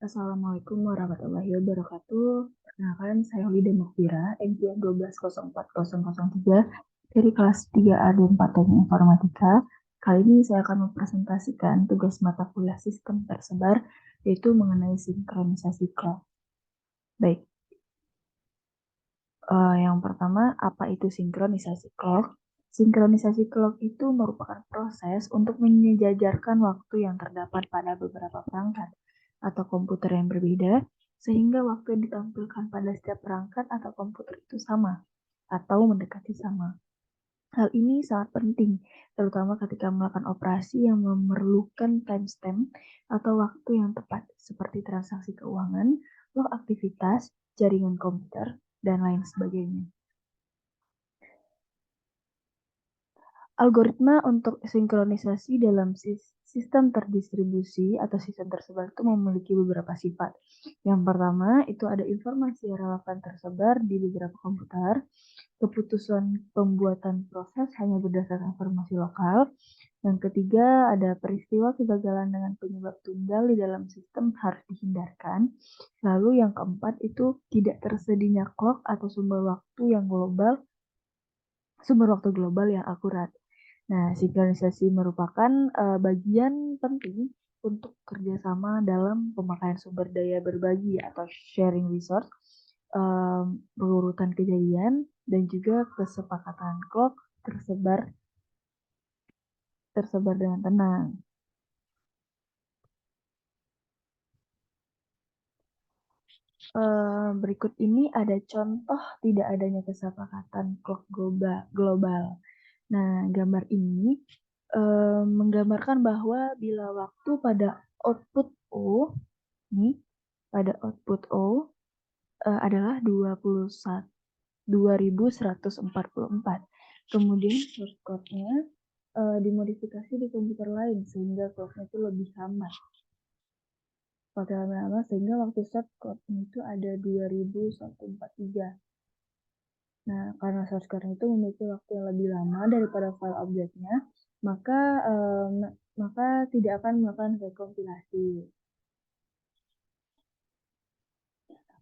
Assalamualaikum warahmatullahi wabarakatuh. Perkenalkan, saya Lida Mukbira, NPM 12040003 dari kelas 3A D4 Teknik Informatika. Kali ini saya akan mempresentasikan tugas mata kuliah sistem tersebar, yaitu mengenai sinkronisasi clock. Baik, yang pertama, apa itu sinkronisasi clock? Sinkronisasi clock itu merupakan proses untuk menyejajarkan waktu yang terdapat pada beberapa perangkat atau komputer yang berbeda, sehingga waktu yang ditampilkan pada setiap perangkat atau komputer itu sama atau mendekati sama. Hal ini sangat penting, terutama ketika melakukan operasi yang memerlukan timestamp atau waktu yang tepat, seperti transaksi keuangan, log aktivitas, jaringan komputer, dan lain sebagainya. Algoritma untuk sinkronisasi dalam sistem terdistribusi atau sistem tersebar itu memiliki beberapa sifat. Yang pertama, itu ada informasi yang relevan tersebar di beberapa komputer. Keputusan pembuatan proses hanya berdasarkan informasi lokal. Yang ketiga, ada peristiwa kegagalan dengan penyebab tunggal di dalam sistem harus dihindarkan. Lalu yang keempat itu tidak tersedianya clock atau sumber waktu global yang akurat. Nah, sinkronisasi merupakan bagian penting untuk kerjasama dalam pemakaian sumber daya berbagi atau sharing resource, pengurutan kejadian, dan juga kesepakatan clock tersebar dengan tenang. Berikut ini ada contoh tidak adanya kesepakatan clock global. Nah, gambar ini menggambarkan bahwa bila waktu pada output O, nih, pada output O adalah 2144. Kemudian source code-nya dimodifikasi di komputer lain sehingga clock-nya itu lebih lambat. Pada lama-lama sehingga waktu source code-nya itu ada 2143. Nah, karena source code itu memiliki waktu yang lebih lama daripada file objeknya, maka tidak akan melakukan rekompilasi.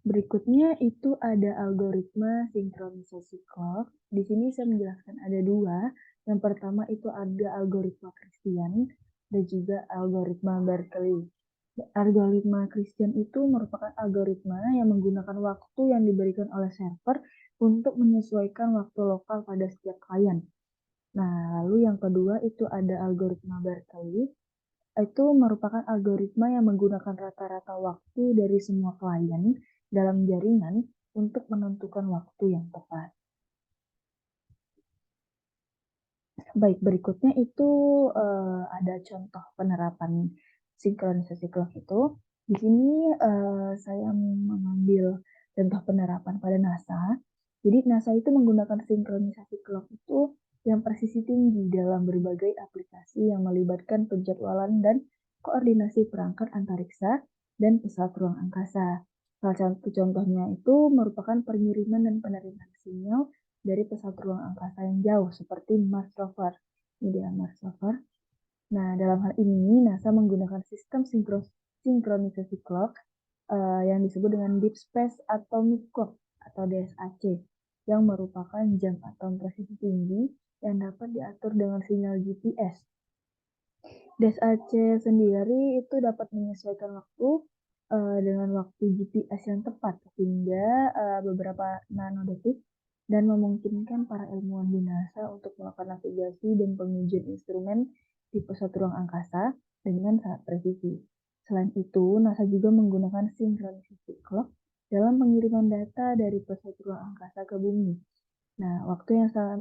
Berikutnya itu ada algoritma sinkronisasi clock. Di sini saya menjelaskan ada dua. Yang pertama itu ada algoritma Christian dan juga algoritma Berkeley. Algoritma Christian itu merupakan algoritma yang menggunakan waktu yang diberikan oleh server untuk menyesuaikan waktu lokal pada setiap klien. Nah, lalu yang kedua itu ada algoritma Berkeley. Itu merupakan algoritma yang menggunakan rata-rata waktu dari semua klien dalam jaringan untuk menentukan waktu yang tepat. Baik, berikutnya itu ada contoh penerapan sinkronisasi clock itu. Di sini saya mengambil contoh penerapan pada NASA. Jadi NASA itu menggunakan sinkronisasi clock itu yang presisi tinggi dalam berbagai aplikasi yang melibatkan penjadwalan dan koordinasi perangkat antariksa dan pesawat ruang angkasa. Salah satu contohnya itu merupakan pengiriman dan penerimaan sinyal dari pesawat ruang angkasa yang jauh seperti Mars Rover. Ini dia Mars Rover. Nah, dalam hal ini NASA menggunakan sistem sinkronisasi clock yang disebut dengan Deep Space Atomic Clock atau DSAC yang merupakan jam atom presisi tinggi yang dapat diatur dengan sinyal GPS. DSAC sendiri itu dapat menyesuaikan waktu dengan waktu GPS yang tepat hingga beberapa nanodetik dan memungkinkan para ilmuwan di NASA untuk melakukan navigasi dan pengujian instrumen di pesawat ruang angkasa dengan sangat presisi. Selain itu, NASA juga menggunakan sinkronisasi clock dalam pengiriman data dari pesawat ruang angkasa ke bumi. Nah, waktu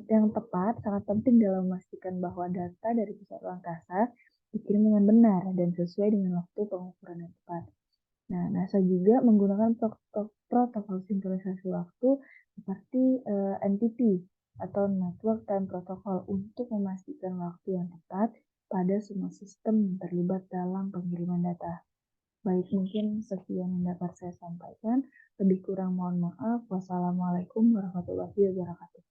yang tepat sangat penting dalam memastikan bahwa data dari pesawat ruang angkasa dikirim dengan benar dan sesuai dengan waktu pengukuran yang tepat. Nah, NASA juga menggunakan protokol sinkronisasi waktu seperti NTP atau Network Time Protocol untuk memastikan waktu yang tepat pada semua sistem yang terlibat dalam pengiriman data. Baik, mungkin sekian yang dapat saya sampaikan. Lebih kurang mohon maaf. Wassalamualaikum warahmatullahi wabarakatuh.